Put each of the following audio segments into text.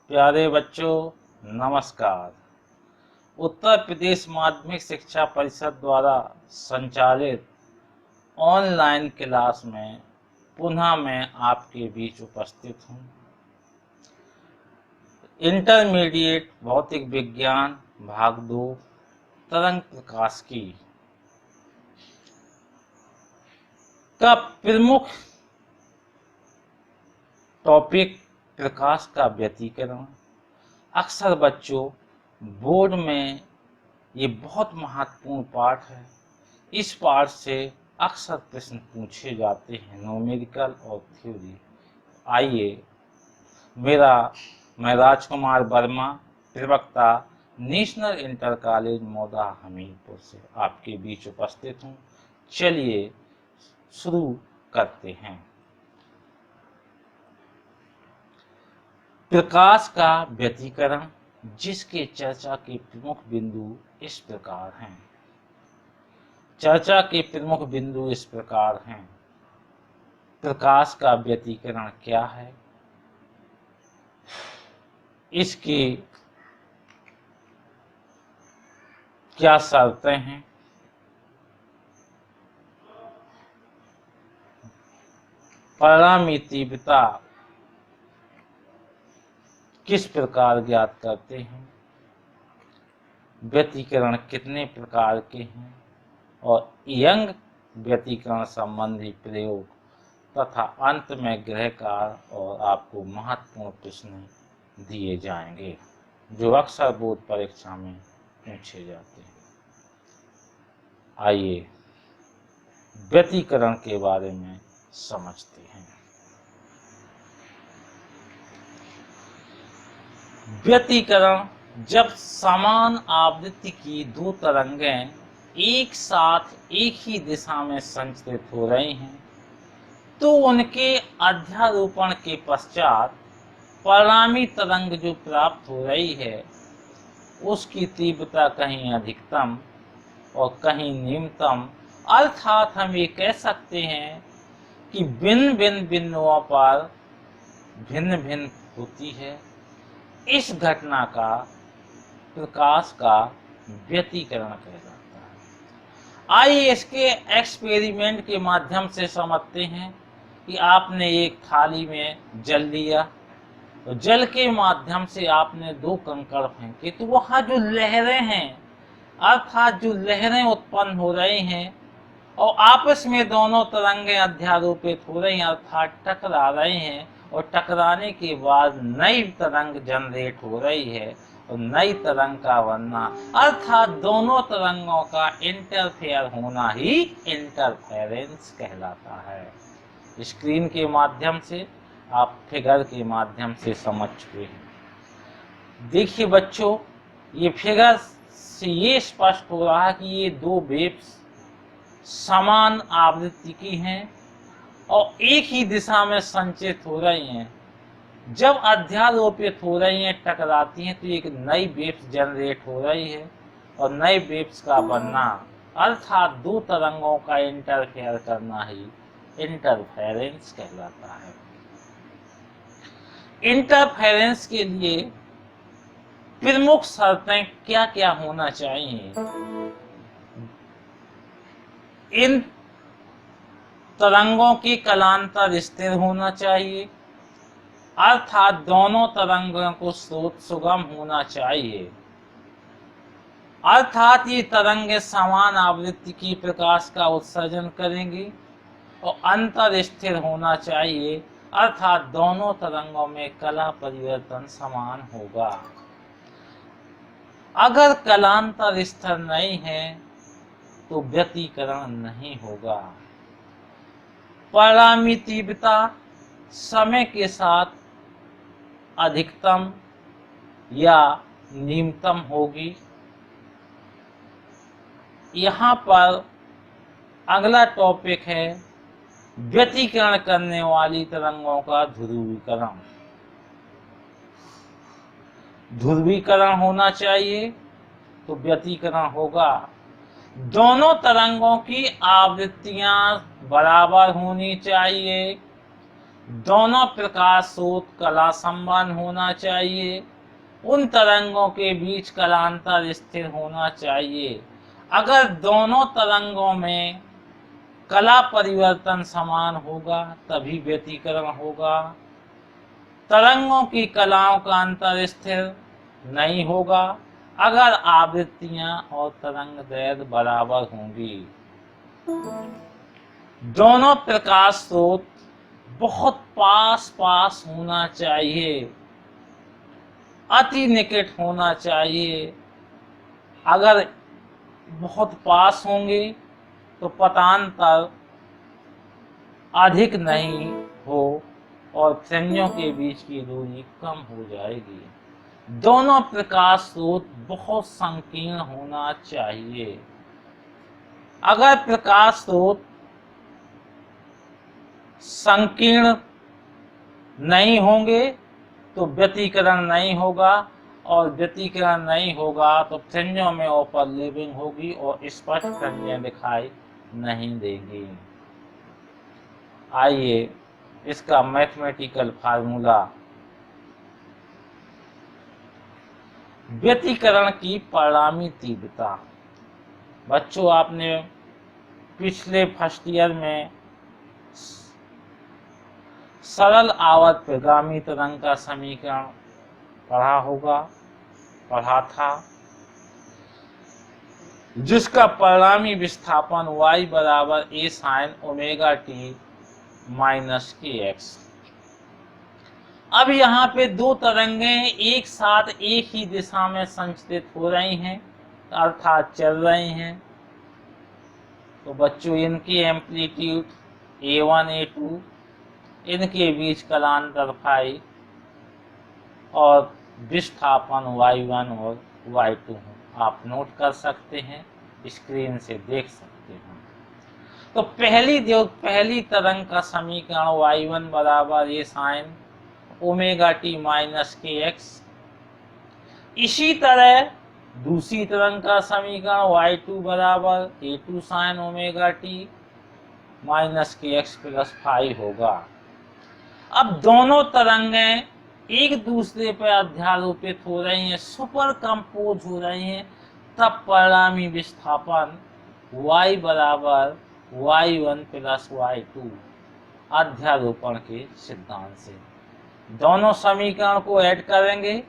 प्यारे बच्चों, नमस्कार। उत्तर प्रदेश माध्यमिक शिक्षा परिषद द्वारा संचालित ऑनलाइन क्लास में पुनः मैं आपके बीच उपस्थित हूँ। इंटरमीडिएट भौतिक विज्ञान भाग 2 तरंग प्रकाश की का प्रमुख टॉपिक प्रकाश का व्यतिकरण। अक्सर बच्चों बोर्ड में ये बहुत महत्वपूर्ण पाठ है। इस पाठ से अक्सर प्रश्न पूछे जाते हैं, न्यूमेरिकल और थ्योरी। आइए, मैं राजकुमार वर्मा, प्रवक्ता national inter college Mouda Hamirpur से आपके बीच उपस्थित हूँ। चलिए शुरू करते हैं। प्रकाश का व्यतिकरण, जिसके चर्चा के प्रमुख बिंदु इस प्रकार हैं। प्रकाश का व्यतिकरण क्या है, इसकी क्या शर्तें हैं, परिणामी तीव्रता किस प्रकार ज्ञात करते हैं, व्यतिकरण कितने प्रकार के हैं और यंग व्यतिकरण संबंधी प्रयोग तथा अंत में गृहकार्य और आपको महत्वपूर्ण प्रश्न दिए जाएंगे जो अक्सर बोर्ड परीक्षा में पूछे जाते हैं। आइए व्यतिकरण के बारे में समझते हैं। व्यतिकरण, जब समान आवृत्ति की दो तरंगें एक साथ एक ही दिशा में संचरित हो रही हैं तो उनके अध्यारोपण के पश्चात परिणामी तरंग जो प्राप्त हो रही है उसकी तीव्रता कहीं अधिकतम और कहीं न्यूनतम, अर्थात हम ये कह सकते हैं कि भिन्न भिन्न बिंदुओं पर भिन्न भिन्न होती है। इस घटना का प्रकाश का व्यतिकरण कहलाता है। आइए इसके एक्सपेरिमेंट के माध्यम से समझते हैं कि आपने एक थाली में जल लिया, तो जल के माध्यम से आपने दो कंकड़ फेंके, तो वहाँ जो लहरें हैं, अर्थात जो लहरें उत्पन्न हो रही हैं और आपस में दोनों तरंगें अध्यारोपित हो रही हैं, अर्थात टकरा रही हैं, और टकराने के बाद नई तरंग जनरेट हो रही है और नई तरंग का बनना, अर्थात दोनों तरंगों का इंटरफेयर होना ही इंटरफेरेंस कहलाता है। स्क्रीन के माध्यम से आप फिगर के माध्यम से समझ चुके हैं। देखिए बच्चों, ये फिगर से ये स्पष्ट हो रहा है कि ये दो वेव्स समान आवृत्ति की हैं और एक ही दिशा में संचित हो रही हैं। जब अध्यारोपित हो रही हैं, टकराती हैं, तो एक नई वेव्स जनरेट हो रही है और नई वेव्स का बनना, अर्थात दो तरंगों का इंटरफेयर करना ही इंटरफेरेंस कहलाता है। इंटरफेरेंस के लिए प्रमुख शर्तें क्या क्या होना चाहिए? इन तरंगों की कलांतर स्थिर होना चाहिए, अर्थात दोनों तरंगों को स्रोत सुगम होना चाहिए, अर्थात ये तरंगें समान आवृत्ति की प्रकाश का उत्सर्जन करेंगी, और अंतर स्थिर होना चाहिए, अर्थात दोनों तरंगों में कला परिवर्तन समान होगा। अगर कलांतर स्थिर नहीं है तो व्यतिकरण नहीं होगा। परिणामी तीव्रता समय के साथ अधिकतम या न्यूनतम होगी। यहाँ पर अगला टॉपिक है व्यतिकरण करने वाली तरंगों का ध्रुवीकरण। ध्रुवीकरण होना चाहिए तो व्यतिकरण होगा। दोनों तरंगों की आवृत्तियां बराबर होनी चाहिए, दोनों प्रकाश स्रोत कला संबंध होना चाहिए। उन तरंगों के बीच कलांतर स्थिर होना चाहिए। अगर दोनों तरंगों में कला परिवर्तन समान होगा तभी व्यतिकरण होगा। तरंगों की कलाओं का अंतर स्थिर नहीं होगा अगर आवृत्तियां और तरंग दैर्घ्य बराबर होंगी। दोनों प्रकाश स्रोत बहुत पास पास होना चाहिए, अति निकट होना चाहिए। अगर बहुत पास होंगे तो पतांतर अधिक नहीं हो और फ्रिंजों के बीच की दूरी कम हो जाएगी। दोनों प्रकाश स्रोत बहुत संकीर्ण होना चाहिए। अगर प्रकाश स्रोत संकीर्ण नहीं होंगे तो व्यतिकरण नहीं होगा और व्यतिकरण नहीं होगा तो फ्रिंजों में ओवरलैपिंग होगी और स्पष्ट फ्रिंजें दिखाई नहीं देंगी। आइए इसका मैथमेटिकल फार्मूला। व्यतिकरण की परिणामी तीव्रता। बच्चों आपने पिछले फर्स्ट ईयर में सरल आवर्त प्रगामी तरंग का समीकरण पढ़ा था, जिसका परिणामी विस्थापन y बराबर a sin omega t minus k x. अब यहाँ पे दो तरंगें एक साथ एक ही दिशा में संचरित हो रही हैं, अर्थात चल रही हैं। तो बच्चों इनके एम्पलीट्यूड a1 a2, इनके बीच कलांतर फाई और विस्थापन y1 और y2 आप नोट कर सकते हैं, स्क्रीन से देख सकते हैं। तो पहली तरंग का समीकरण y1 बराबर a sin omega t minus k x. इसी तरह दूसरी तरंग का समीकरण y2 बराबर a2 sin omega t minus k x plus phi होगा। अब दोनों तरंगें एक दूसरे पर अध्यारोपित हो रही हैं, सुपर कंपोज हो रही हैं, तब परिणामी विस्थापन y बराबर y1 प्लस y2 अध्यारोपण के सिद्धांत से। दोनों समीकरण को ऐड करेंगे।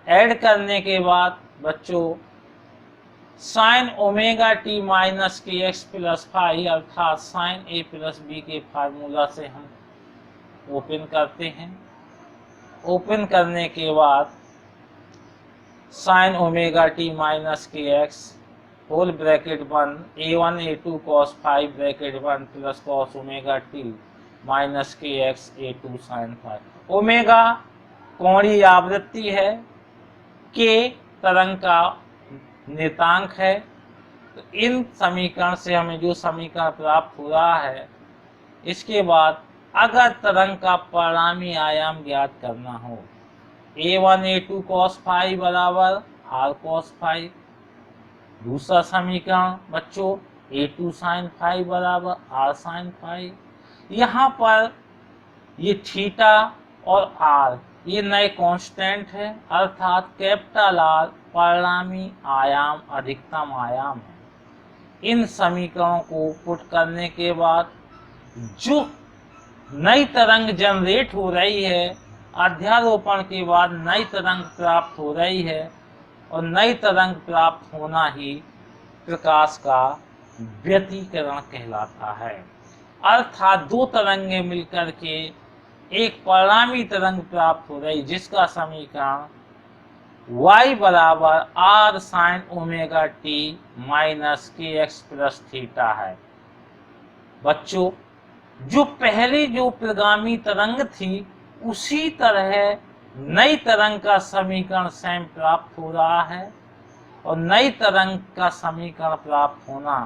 ऐड करने के बाद बच्चों sine omega t minus k x plus phi अर्थात साइन ए प्लस बी के फार्मूला से हम ओपन करते हैं। ओपन करने के बाद sine omega t minus k x whole bracket 1 a1 a2 cos phi bracket 1 plus cos omega t minus k x a2 sine phi. Omega कोणीय आवृत्ति है, के तरंग का निर्देशांक है। तो इन समीकरण से हमें जो समीकरण प्राप्त हो रहा है, इसके बाद अगर तरंग का परिणामी आयाम ज्ञात करना हो, a1 a2 cos फाई बराबर r cos फाई। दूसरा समीकरण बच्चों a2 sin फाई बराबर r sin फाई। यहाँ पर ये थीटा और r ये नए कांस्टेंट है, अर्थात कैपिटल R परिणामी आयाम अधिकतम आयाम है। इन समीकरणों को पुट करने के बाद जो नई तरंग जनरेट हो रही है, अध्यारोपण के बाद नई तरंग प्राप्त हो रही है और नई तरंग प्राप्त होना ही प्रकाश का व्यतिकरण कहलाता है। अर्थात दो तरंगें मिलकर के एक परिणामी तरंग प्राप्त हो रही, जिसका समीकरण y बराबर r sin omega t minus k x plus theta है। बच्चों जो पहली जो प्रगामी तरंग थी, उसी तरह नई तरंग का समीकरण स्वयं प्राप्त हो रहा है और नई तरंग का समीकरण प्राप्त होना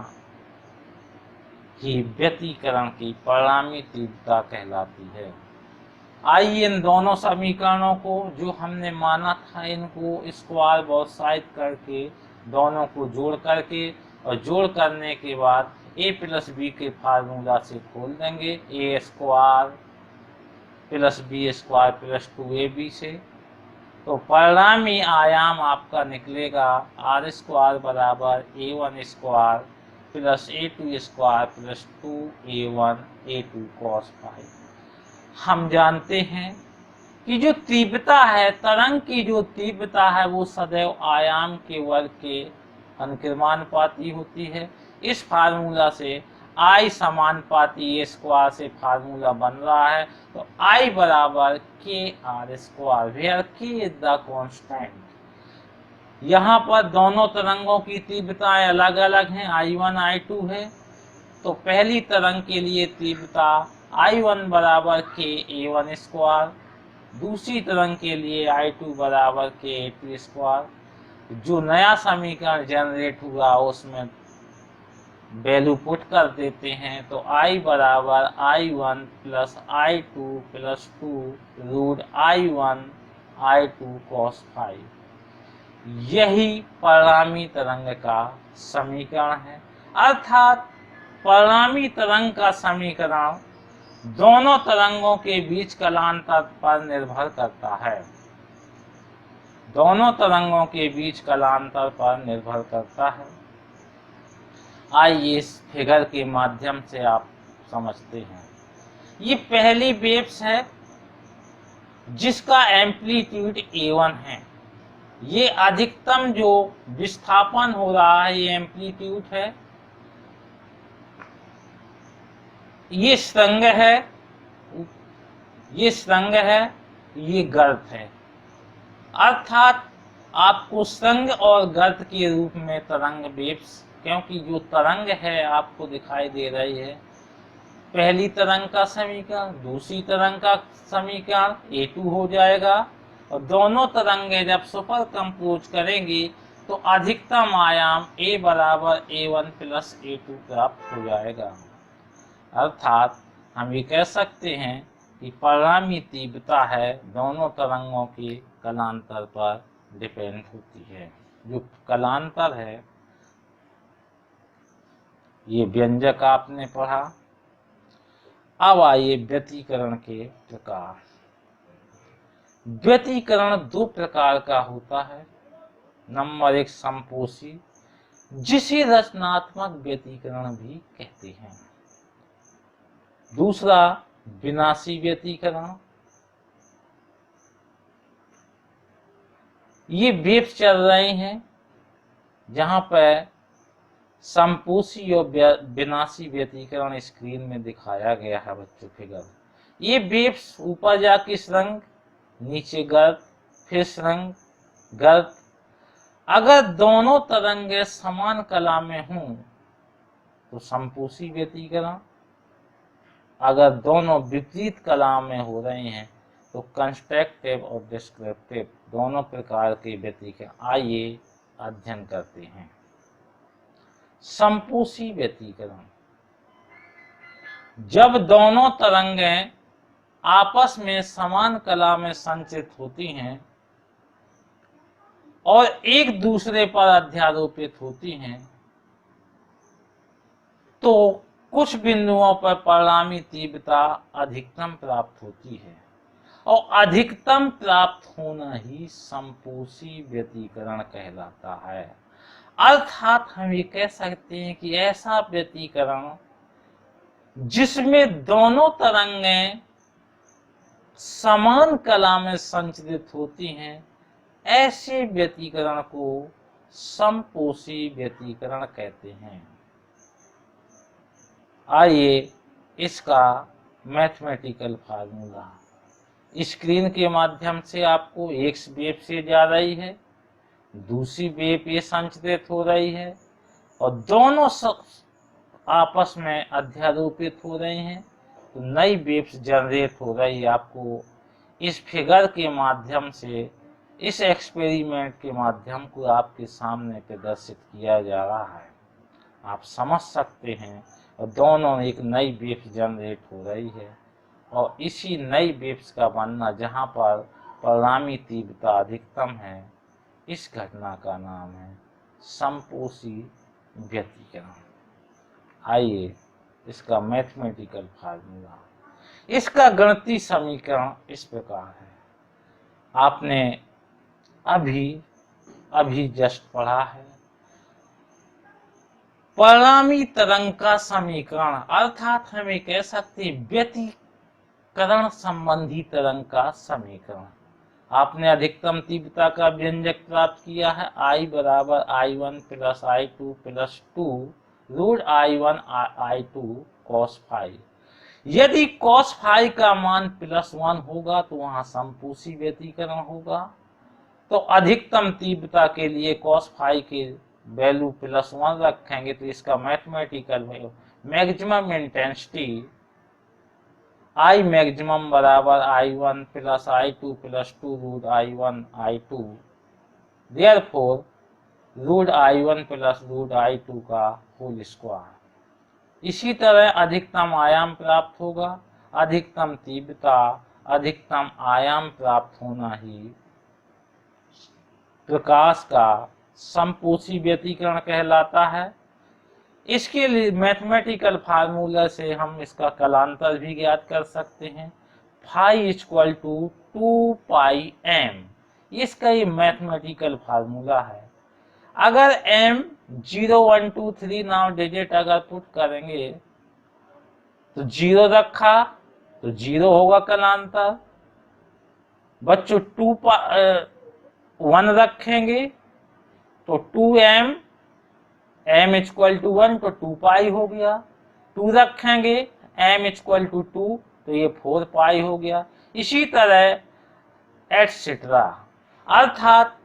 ही व्यतिकरण की परिणामी तीव्रता कहलाती है। आइए इन दोनों समीकरणों को जो हमने माना था, इनको स्क्वायर बोथ साइड करके दोनों को जोड़ करके और जोड़ करने के बाद a प्लस बी के फार्मूला से खोल देंगे। a square plus B square plus 2ab से। तो परिणामी आयाम आपका निकलेगा आर स्क्वायर बराबर a1 square plus a2 square plus 2a1 a2 cos phi. हम जानते हैं कि जो तीव्रता है, तरंग की जो तीव्रता है वो सदैव आयाम के वर्ग के अनुक्रमानुपाती होती है। इस फार्मूला से I समानुपाती a स्क्वायर से फार्मूला बन रहा है। तो I बराबर के आर स्क्वायर, वेयर के इज द कांस्टेंट। यहाँ पर दोनों तरंगों की तीव्रताएं अलग अलग हैं, I1 I2 है। तो पहली तरंग के लिए तीव्रता I1 बराबर के a1 स्क्वायर, दूसरी तरंग के लिए I2 बराबर के a2 स्क्वायर। जो नया समीकरण जनरेट हुआ उसमें वैल्यू पुट कर देते हैं। तो I बराबर I1 plus I2 plus 2 root I1 I2 cos phi. यही परिणामी तरंग का समीकरण है। अर्थात परिणामी तरंग का समीकरण दोनों तरंगों के बीच कालांतर पर निर्भर करता है। दोनों तरंगों के बीच कालांतर पर निर्भर करता है। आइए इस फिगर के माध्यम से आप समझते हैं। ये पहली वेव्स है जिसका एम्पलीट्यूड a1 है। ये अधिकतम जो विस्थापन हो रहा है ये एम्पलीट्यूड है। ये श्रृंग है, ये श्रृंग है, ये गर्त है। अर्थात आपको श्रृंग और गर्त के रूप में तरंग वेव्स, क्योंकि जो तरंग है आपको दिखाई दे रही है, पहली तरंग का समीकरण दूसरी तरंग का समीकरण a2 हो जाएगा। और दोनों तरंगें जब सुपर कंपोज करेंगी तो अधिकतम आयाम a बराबर a1 प्लस a2 प्राप्त हो जाएगा। अर्थात हम ये कह सकते हैं कि परिणामी तीव्रता है दोनों तरंगों के कालांतर पर डिपेंड होती है। जो कालांतर है ये व्यंजक आपने पढ़ा। अब आइए व्यतिकरण के प्रकार। व्यतिकरण दो प्रकार का होता है। नंबर 1 संपोषी, जिसे रचनात्मक व्यतिकरण भी कहते हैं। दूसरा विनाशी व्यतिकरण। ये वेव्स चल रहे हैं जहां पर संपोषी और विनाशी व्यतिकरण स्क्रीन में दिखाया गया है बच्चों फिगर। ये वेव्स ऊपर जाके श्रृंग, नीचे गर्त, फिर श्रृंग, गर्त। अगर दोनों तरंगें समान कला में हों तो संपोषी व्यतिकरण, अगर दोनों विपरीत कला में हो रहे हैं तो कंस्ट्रक्टिव और डिस्क्रिप्टिव दोनों प्रकार के व्यतिकरण आइए अध्ययन करते हैं। संपोषी व्यतिकरण, जब दोनों तरंगें आपस में समान कला में संचित होती हैं और एक दूसरे पर अध्यारोपित होती हैं तो कुछ बिंदुओं पर परिणामी तीव्रता अधिकतम प्राप्त होती है और अधिकतम प्राप्त होना ही संपोषी व्यतिकरण कहलाता है। अर्थात हम ये कह सकते हैं कि ऐसा व्यतिकरण जिसमें दोनों तरंगें समान कला में संचित होती हैं, ऐसे व्यतिकरण को संपोषी व्यतिकरण कहते हैं। आइए इसका मैथमेटिकल फार्मूला। स्क्रीन के माध्यम से आपको एक वेव से जा रही है, दूसरी वेव ये संचित हो रही है और दोनों आपस में अध्यारोपित हो रहे हैं तो नई वेव्स जनरेट हो रही है। आपको इस फिगर के माध्यम से, इस एक्सपेरिमेंट के माध्यम को आपके सामने प्रदर्शित किया जा रहा है, आप समझ सकते हैं। और दोनों एक नई वेव्स जनरेट हो रही है और इसी नई वेव्स का बनना जहां पर परिणामी तीव्रता अधिकतम है, इस घटना का नाम है संपोषी व्यतिकरण। आइए इसका मैथमेटिकल फार्मूला। इसका गणितीय समीकरण इस प्रकार है, आपने अभी जस्ट पढ़ा है। परिणामी तरंग का समीकरण, अर्थात हम ये कह सकते हैं व्यतिकरण संबंधी तरंग का समीकरण। आपने अधिकतम तीव्रता का व्यंजक प्राप्त किया है, I बराबर I1 plus I2 plus 2 root I1 I2 cos phi. यदि cos फाई का मान +1 होगा तो वहां समपोषी व्यतिकरण होगा। तो अधिकतम तीव्रता के लिए cos फाई के वैल्यू +1 रखेंगे तो इसका mathematical maximum intensity I maximum बराबर I1 plus I2 plus 2 root I1 I2, therefore root I1 plus root I2 का होल स्क्वायर। इसी तरह अधिकतम आयाम प्राप्त होगा। अधिकतम तीव्रता, अधिकतम आयाम प्राप्त होना ही प्रकाश का समपोषी व्यतिकरण कहलाता है। इसके लिए मैथमेटिकल फार्मूला से हम इसका कलांतर भी ज्ञात कर सकते हैं। Phi equal to 2 pi M, इसका ये मैथमेटिकल फार्मूला है। अगर m 0 1 2 3 नाउ डिजिट अगर पुट करेंगे तो 0 रखा तो 0 होगा कलांतर। बच्चों 1 रखेंगे तो 2m, m इक्वल टू 1 तो 2 पाई हो गया। 2 रखेंगे m इक्वल टू 2 तो ये 4 पाई हो गया। इसी तरह एटसेट्रा। अर्थात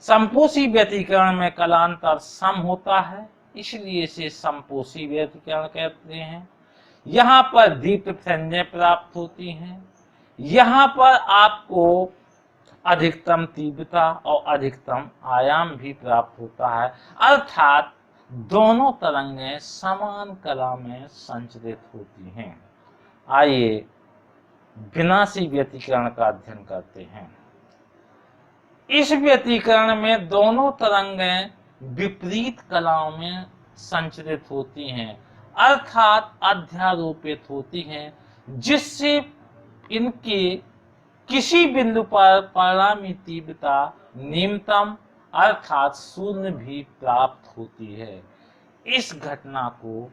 समपोषी व्यतिकरण में कलांतर सम होता है, इसलिए इसे समपोषी व्यतिकरण कहते हैं। यहाँ पर दीप्तफ्रेंजें प्राप्त होती हैं। यहाँ पर आपको अधिकतम तीव्रता और अधिकतम आयाम भी प्राप्त होता है, अर्थात दोनों तरंगें समान कला में संचरित होती हैं। आइए विनाशी व्यतिकरण का अध्ययन करते हैं। इस व्यतिकरण में दोनों तरंगें विपरीत कलाओं में संचरित होती हैं, अर्थात अध्यारोपित होती हैं, जिससे इनके किसी बिंदु पर परिणामी तीव्रता न्यूनतम अर्थात शून्य भी प्राप्त होती है। इस घटना को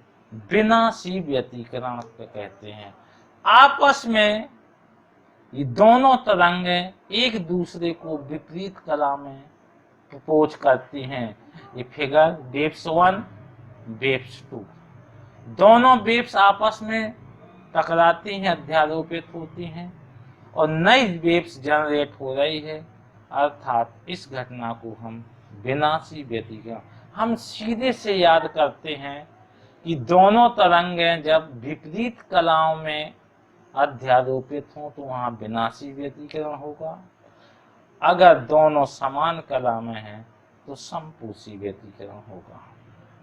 विनाशी व्यतिकरण कहते हैं। आपस में ये दोनों तरंगें एक दूसरे को विपरीत कला में प्रपोज करती हैं। ये फिगर वेव्स 1 वेव्स 2, दोनों वेव्स आपस में टकराती हैं, अध्यारोपित होती हैं और नई वेव्स जनरेट हो रही है, अर्थात इस घटना को हम विनाशी व्यतिकरण। हम सीधे से याद करते हैं कि दोनों तरंगें जब विपरीत कलाओं में अध्यारोपित हों तो वहां विनाशी व्यतिकरण होगा। अगर दोनों समान कला में हैं तो समपोषी व्यतिकरण होगा।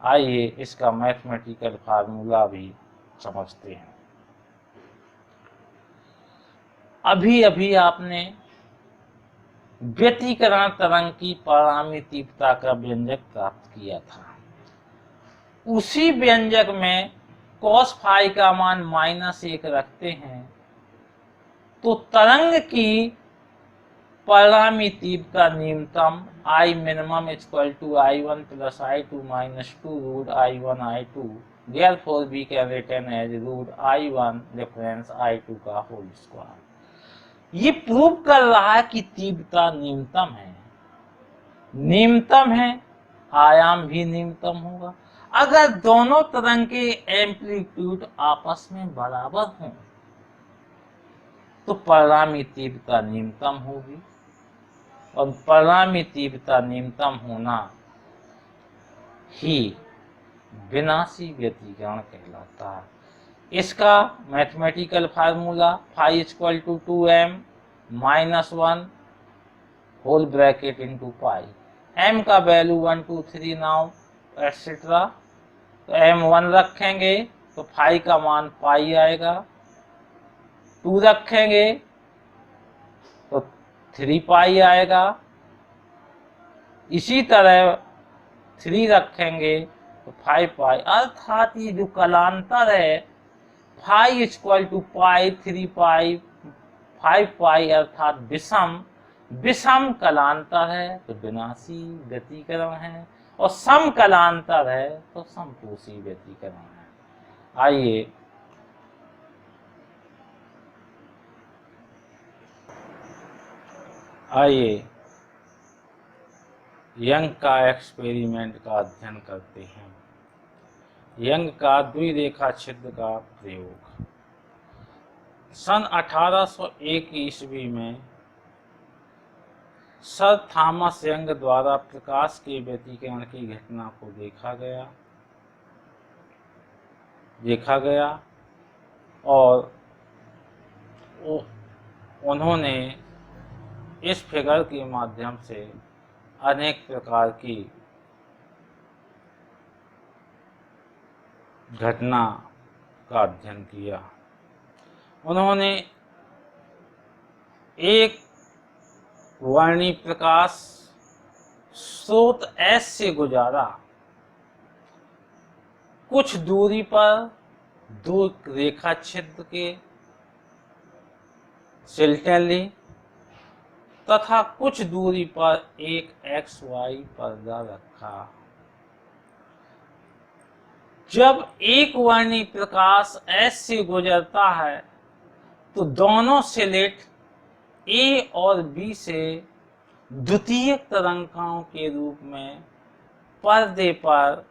आइए इसका मैथमेटिकल फार्मूला भी समझते हैं। अभी आपने व्यतिकरण तरंग की परिणामी तीव्रता का व्यंजक प्राप्त किया था। उसी व्यंजक में cos फाई का मान -1 रखते हैं तो तरंग की परिणामी तीव्रता न्यूनतम I minimum equal to I1 plus I2 minus 2 root I1 I2, therefore we can written as root I1 difference I2 का होल स्क्वायर। ये प्रूव कर रहा है कि तीव्रता न्यूनतम है, आयाम भी न्यूनतम होगा। अगर दोनों तरंग के एम्पलीट्यूड आपस में बराबर हों तो परिणामी तीव्रता न्यूनतम होगी, और परिणामी तीव्रता न्यूनतम होना ही विनाशी व्यतिकरण कहलाता है। इसका mathematical formula phi equal to 2m minus 1 whole bracket into pi. m का वैल्यू 1 2 3 नाउ एटसेट्रा, तो m1 रखेंगे तो फाई का मान पाई आएगा, 2 रखेंगे तो 3 पाई आएगा, इसी तरह 3 रखेंगे तो 5 पाई। अर्थात ये जो कलांतर है फाई इक्वल टू पाई, 3 पाई, 5 पाई अर्थात विषम विषम कलांतर है तो विनाशी व्यतिकरण है, और सम कलांतर है तो समकोषी व्यतिकरण है। आइए यंग का एक्सपेरिमेंट का अध्ययन करते हैं। यंग का द्विरेखा छिद्र का प्रयोग। सन 1801 ईस्वी में सर थॉमस यंग द्वारा प्रकाश के व्यतिकरण की घटना को देखा गया और उन्होंने इस फिगर के माध्यम से अनेक प्रकार की घटना का अध्ययन किया। उन्होंने एक वर्णी प्रकाश स्रोत S से गुजारा, कुछ दूरी पर दो रेखा छिद्र के सिलटें ली तथा कुछ दूरी पर एक XY पर्दा रखा। जब एक वर्णी प्रकाश S से गुजरता है तो दोनों स्लिट A और B से द्वितीयक तरंगों के रूप में पर्दे पर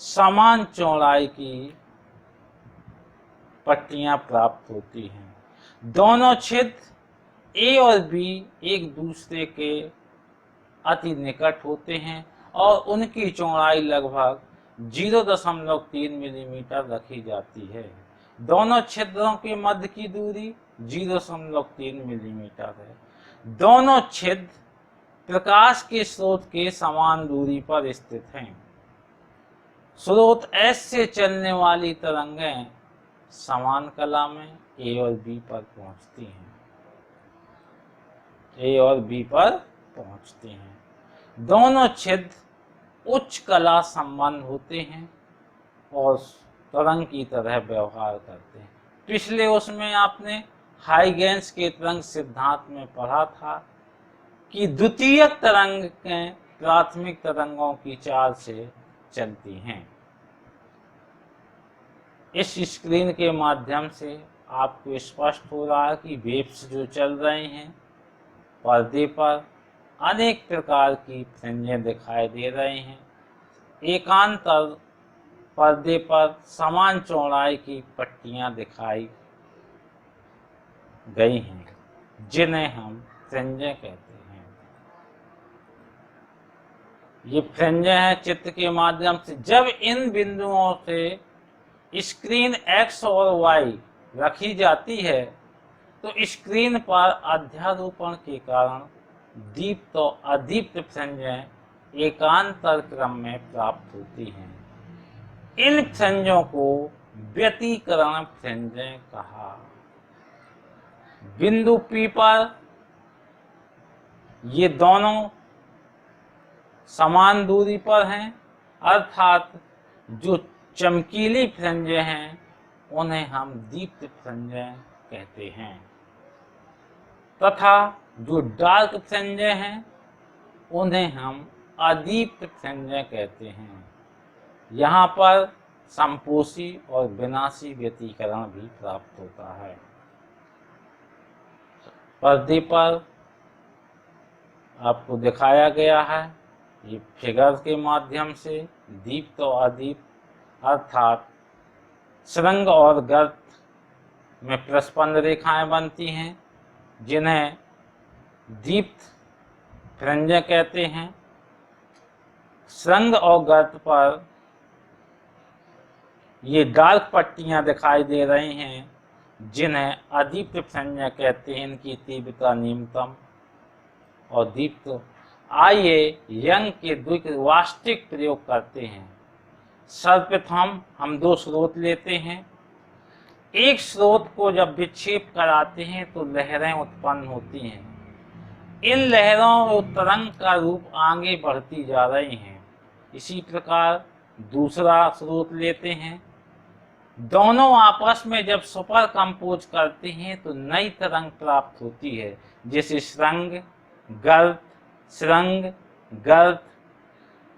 समान चौड़ाई की पट्टियां प्राप्त होती हैं। दोनों छिद्र A और B एक दूसरे के अति निकट होते हैं और उनकी चौड़ाई लगभग 0.3 मिलीमीटर रखी जाती है। दोनों छिद्रों के मध्य की दूरी 0.3 मिलीमीटर है। दोनों छिद्र प्रकाश के स्रोत के समान दूरी पर स्थित हैं। स्रोत S से चलने वाली तरंगें समान कला में A और B पर पहुंचती हैं। दोनों छिद्र उच्च कला संबंध होते हैं और तरंग की तरह व्यवहार करते हैं। पिछले उसमें आपने हाइगेंस के तरंग सिद्धांत में पढ़ा था कि द्वितीयक तरंगें प्राथमिक तरंगों की चाल से चलती हैं। इस स्क्रीन के माध्यम से आपको स्पष्ट हो रहा है कि वेव्स जो चल रहे हैं पर्दे पर अनेक प्रकार की फ्रिंजें दिखाई दे रहे हैं। एकांतर पर्दे पर समान चौड़ाई की पट्टियां दिखाई गई हैं जिन्हें हम फ्रिंजें कहते हैं। ये फ्रिंजें हैं चित्र के माध्यम से। जब इन बिंदुओं से स्क्रीन X और Y रखी जाती है तो स्क्रीन पर अध्यारोपण के कारण दीप्त और अदीप्त फ्रिंजें एकांतर क्रम में प्राप्त होती हैं। इन फ्रिंजों को व्यतिकरण फ्रिंजें कहा। बिंदु P पर ये दोनों समान दूरी पर हैं, अर्थात जो चमकीली फ्रिंजें हैं उन्हें हम दीप्त फ्रिंजें कहते हैं तथा जो डार्क फ्रिंजें हैं उन्हें हम अदीप्त फ्रिंजें कहते हैं। यहाँ पर समपोषी और विनाशी व्यतिकरण भी प्राप्त होता है। पर्दे पर आपको दिखाया गया है ये फिगर के माध्यम से दीप्त और अदीप्त अर्थात सुरंग और गर्त में प्रस्पंद रेखाएं बनती हैं जिन्हें दीप्त फ्रिंजें कहते हैं। सुरंग और गर्त पर ये डार्क पट्टियां दिखाई दे रही हैं जिन्हें अदीप्त फ्रिंजें कहते हैं। इनकी तीव्रता न्यूनतम और दीप्त। आइए यंग के द्विवास्तविक प्रयोग करते हैं। सर्वप्रथम हम दो स्रोत लेते हैं। एक स्रोत को जब विक्षेप कराते हैं तो लहरें उत्पन्न होती हैं। इन लहरों और तरंग का रूप आगे बढ़ती जा रही हैं। इसी प्रकार दूसरा स्रोत लेते हैं दोनों आपस में जब सुपर कंपोज करते हैं तो नई तरंग प्राप्त होती है, जैसे श्रृंग, गर्त, श्रृंग, गर्त।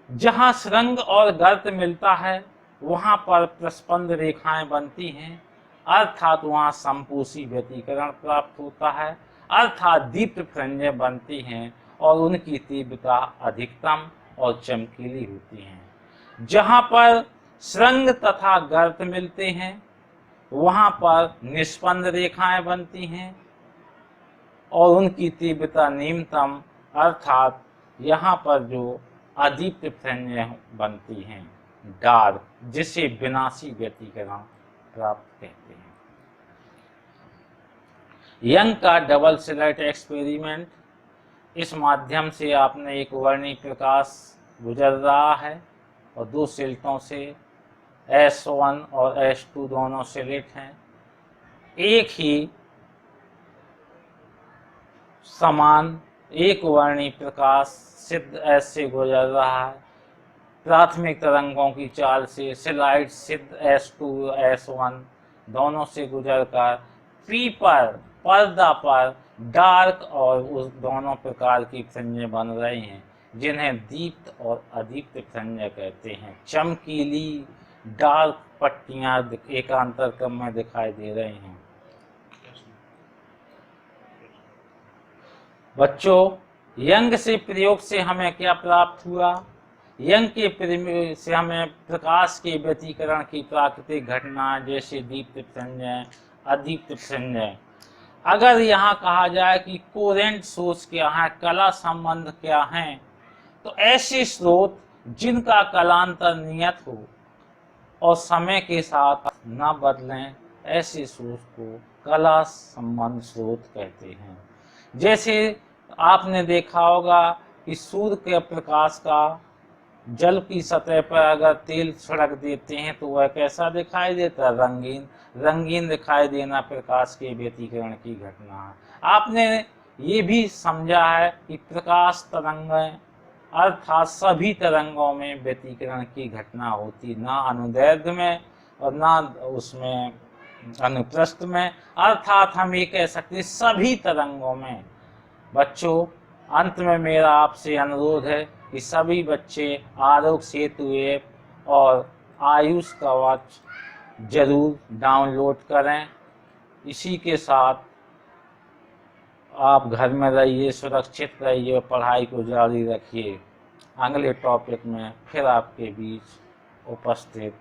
जहाँ श्रृंग और गर्त मिलता है वहाँ पर प्रस्पंद रेखाएं बनती हैं, अर्थात वहाँ संपोषी व्यतिकरण प्राप्त होता है, अर्थात दीप्त फ्रंजें बनती हैं और उनकी तीव्रता अधिकतम और चमकीली होती हैं। जहाँ पर श्रृंग तथा गर्त मिलते हैं वहाँ पर निष्पन्द रेखाएं बनती हैं और उनकी तीव्रता न्यूनतम, अर्थात यहाँ पर जो अदीप्त फ्रंजें बनती हैं, डार्क, जिसे विनाशी व्यतिकरण प्राप्त कहते हैं। यंग का डबल स्लिट एक्सपेरिमेंट, इस माध्यम से आपने एक वर्णी प्रकाश गुजर रहा है और दो स्लिटों से S1 और S2 दोनों स्लिट हैं, एक ही समान एक वर्णी प्रकाश सिद्ध S से गुजर रहा है। प्राथमिक तरंगों की चाल से स्लाइड सिद्ध S2 S1 दोनों से गुजरकर P पर पर्दा पर डार्क और उस दोनों प्रकार की फ्रिंजें बन रही हैं, जिन्हें दीप्त और अदीप्त फ्रिंजें कहते हैं। चमकीली डार्क पट्टियां एकांतर क्रम में दिखाई दे रही हैं। बच्चों, यंग से प्रयोग से हमें क्या प्राप्त हुआ? यंग के प्रयोग से हमें प्रकाश के व्यतिकरण की प्राकृतिक घटना, जैसे दीप्त फ्रिंजें, अदीप्त फ्रिंजें। अगर यहाँ कहा जाए कि कोरेंट सोर्स क्या है, कला संबंध क्या हैं, तो ऐसे स्रोत जिनका कलांतर नियत हो और समय के साथ न बदलें, ऐसे स्रोत को कला संबंध स्रोत कहते हैं। जैसे आपने देखा होगा कि सूर्य के प्रकाश का जल की सतह पर अगर तेल छिड़क देते हैं तो वह कैसा दिखाई देता है? रंगीन। रंगीन दिखाई देना प्रकाश के व्यतिकरण की घटना है। आपने ये भी समझा है कि प्रकाश तरंगें अर्थात सभी तरंगों में व्यतिकरण की घटना होती, ना अनुदैर्ध्य में और ना उसमें अनुप्रस्थ में, अर्थात हम ये कह सकते हैं सभी तरंगों में। बच्चों, अंत में मेरा आपसे अनुरोध है कि सभी बच्चे आरोग्य सेतु ऐप और आयुष कवच जरूर डाउनलोड करें। इसी के साथ आप घर में रहिए, सुरक्षित रहिए और पढ़ाई को जारी रखिए। अगले टॉपिक में फिर आपके बीच उपस्थित